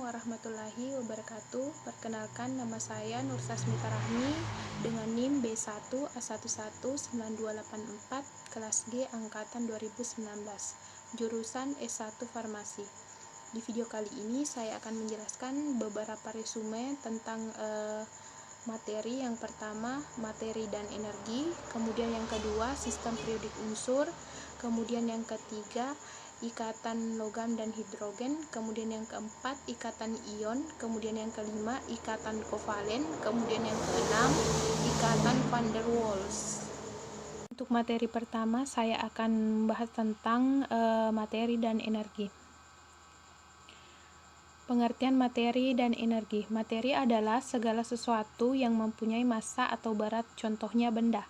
warahmatullahi wabarakatuh. Perkenalkan, nama saya Nur Sasmita Rahmi dengan NIM B1A119284 kelas G angkatan 2019, jurusan S1 Farmasi. Di video kali ini saya akan menjelaskan beberapa resume tentang materi. Yang pertama, materi dan energi, kemudian yang kedua, sistem periodik unsur, kemudian yang ketiga, ikatan logam dan hidrogen, kemudian yang keempat, ikatan ion, kemudian yang kelima, ikatan kovalen, kemudian yang keenam, ikatan van der Waals. Untuk materi pertama, saya akan membahas tentang materi dan energi. Pengertian materi dan energi. Materi adalah segala sesuatu yang mempunyai massa atau berat, contohnya benda.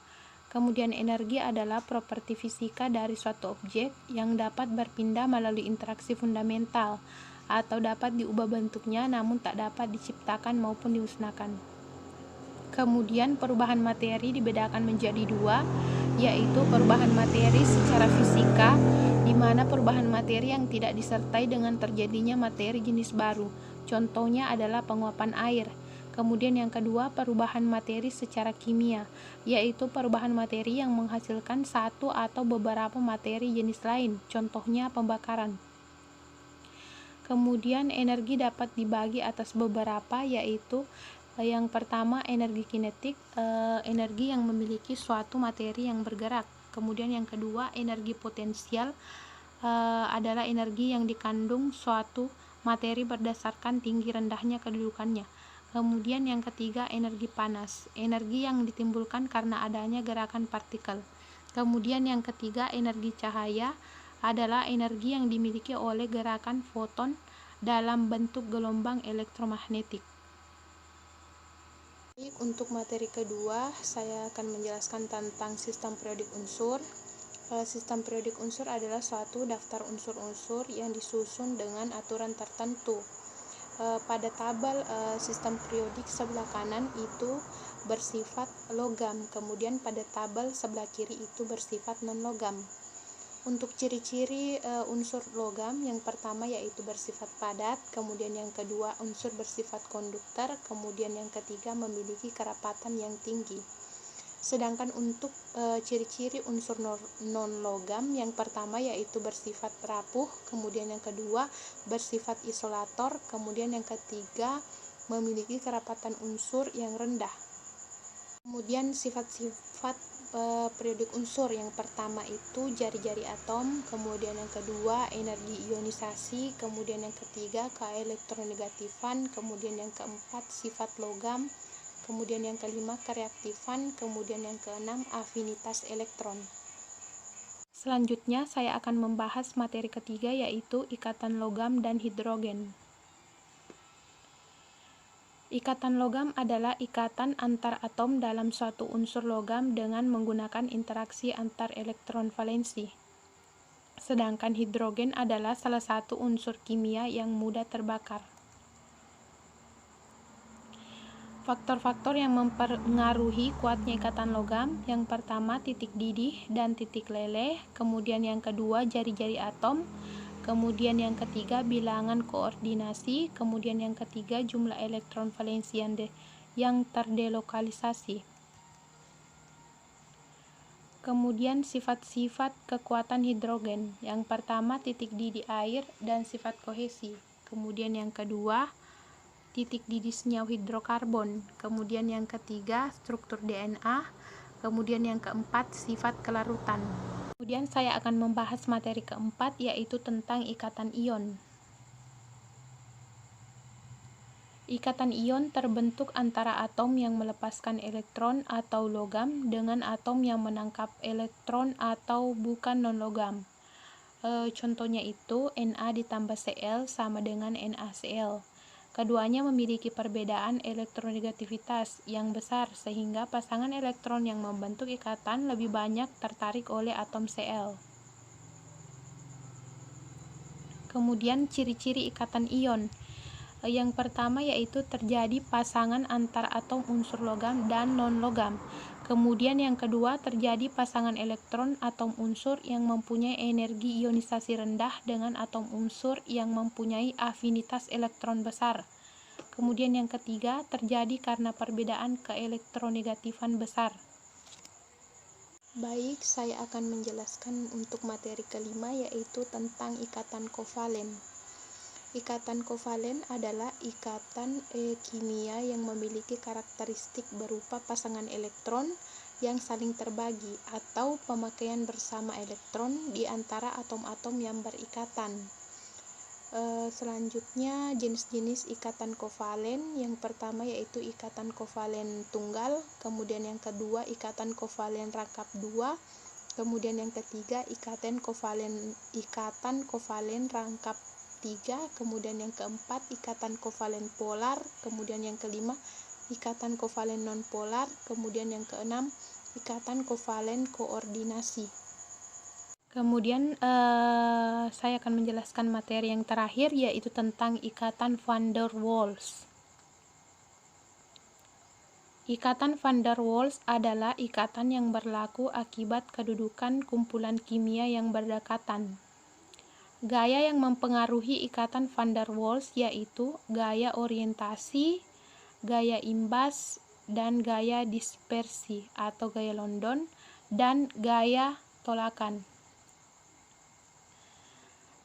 Kemudian energi adalah properti fisika dari suatu objek yang dapat berpindah melalui interaksi fundamental atau dapat diubah bentuknya namun tak dapat diciptakan maupun dimusnahkan. Kemudian perubahan materi dibedakan menjadi dua, yaitu perubahan materi secara fisika, di mana perubahan materi yang tidak disertai dengan terjadinya materi jenis baru. Contohnya adalah penguapan air. Kemudian yang kedua, perubahan materi secara kimia, yaitu perubahan materi yang menghasilkan satu atau beberapa materi jenis lain, contohnya pembakaran. Kemudian energi dapat dibagi atas beberapa, yaitu yang pertama, energi kinetik, energi yang memiliki suatu materi yang bergerak. Kemudian yang kedua, energi potensial, adalah energi yang dikandung suatu materi berdasarkan tinggi rendahnya kedudukannya. Kemudian yang ketiga, energi panas, energi yang ditimbulkan karena adanya gerakan partikel. Kemudian yang ketiga, energi cahaya adalah energi yang dimiliki oleh gerakan foton dalam bentuk gelombang elektromagnetik. Untuk materi kedua, saya akan menjelaskan tentang sistem periodik unsur. Sistem periodik unsur adalah suatu daftar unsur-unsur yang disusun dengan aturan tertentu. Pada tabel sistem periodik sebelah kanan itu bersifat logam, kemudian pada tabel sebelah kiri itu bersifat non-logam. Untuk ciri-ciri unsur logam, yang pertama yaitu bersifat padat, kemudian yang kedua unsur bersifat konduktor, kemudian yang ketiga memiliki kerapatan yang tinggi. Sedangkan untuk ciri-ciri unsur non-logam, yang pertama yaitu bersifat rapuh, kemudian yang kedua bersifat isolator, kemudian yang ketiga memiliki kerapatan unsur yang rendah. Kemudian sifat-sifat periodik unsur, yang pertama itu jari-jari atom, kemudian yang kedua energi ionisasi, kemudian yang ketiga keelektronegatifan, kemudian yang keempat sifat logam, kemudian yang kelima kereaktifan, kemudian yang keenam afinitas elektron. Selanjutnya saya akan membahas materi ketiga, yaitu ikatan logam dan hidrogen. Ikatan logam adalah ikatan antar atom dalam suatu unsur logam dengan menggunakan interaksi antar elektron valensi. Sedangkan hidrogen adalah salah satu unsur kimia yang mudah terbakar. Faktor-faktor yang mempengaruhi kuatnya ikatan logam, yang pertama titik didih dan titik leleh, kemudian yang kedua jari-jari atom, kemudian yang ketiga bilangan koordinasi, kemudian yang ketiga jumlah elektron valensi yang terdelokalisasi. Kemudian sifat-sifat kekuatan hidrogen, yang pertama titik didih air dan sifat kohesi, kemudian yang kedua titik didih senyawa hidrokarbon, kemudian yang ketiga struktur DNA, kemudian yang keempat sifat kelarutan. Kemudian saya akan membahas materi keempat, yaitu tentang ikatan ion. Ikatan ion terbentuk antara atom yang melepaskan elektron atau logam dengan atom yang menangkap elektron atau bukan non-logam. Contohnya itu Na ditambah Cl sama dengan NaCl. Keduanya memiliki perbedaan elektronegativitas yang besar sehingga pasangan elektron yang membentuk ikatan lebih banyak tertarik oleh atom Cl. Kemudian ciri-ciri ikatan ion. Yang pertama yaitu terjadi pasangan antar atom unsur logam dan non-logam. Kemudian yang kedua, terjadi pasangan elektron atom unsur yang mempunyai energi ionisasi rendah dengan atom unsur yang mempunyai afinitas elektron besar. Kemudian yang ketiga, terjadi karena perbedaan keelektronegatifan besar. Baik, saya akan menjelaskan untuk materi kelima, yaitu tentang ikatan kovalen. Ikatan kovalen adalah ikatan kimia yang memiliki karakteristik berupa pasangan elektron yang saling terbagi atau pemakaian bersama elektron di antara atom-atom yang berikatan. Selanjutnya, jenis-jenis ikatan kovalen. Yang pertama yaitu ikatan kovalen tunggal, kemudian yang kedua ikatan kovalen rangkap 2, kemudian yang ketiga ikatan kovalen rangkap 3, kemudian yang keempat ikatan kovalen polar, kemudian yang kelima ikatan kovalen nonpolar, kemudian yang keenam ikatan kovalen koordinasi. Kemudian saya akan menjelaskan materi yang terakhir, yaitu tentang ikatan van der Waals. Ikatan van der Waals adalah ikatan yang berlaku akibat kedudukan kumpulan kimia yang berdekatan. Gaya yang mempengaruhi ikatan van der Waals yaitu gaya orientasi, gaya imbas, dan gaya dispersi atau gaya London, dan gaya tolakan.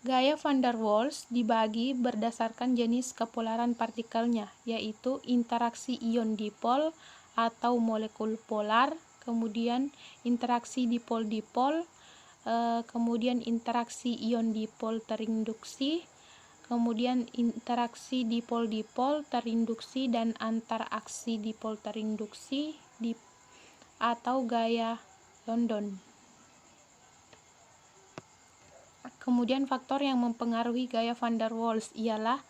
Gaya van der Waals dibagi berdasarkan jenis kepolaran partikelnya, yaitu interaksi ion dipol atau molekul polar, kemudian interaksi dipol-dipol, kemudian interaksi ion dipol terinduksi, kemudian interaksi dipol-dipol terinduksi dan antaraksi dipol terinduksi atau gaya London. Kemudian faktor yang mempengaruhi gaya van der Waals ialah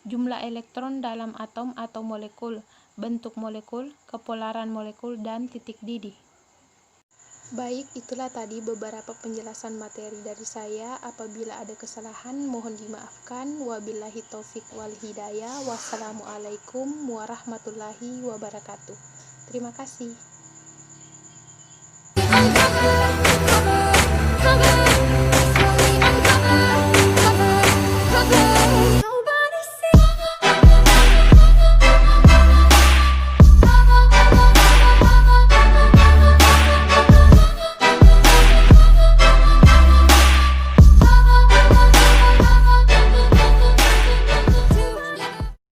jumlah elektron dalam atom atau molekul, bentuk molekul, kepolaran molekul, dan titik didih. Baik, itulah tadi beberapa penjelasan materi dari saya. Apabila ada kesalahan, mohon dimaafkan. Wabillahi taufik wal hidayah. Wassalamualaikum warahmatullahi wabarakatuh. Terima kasih.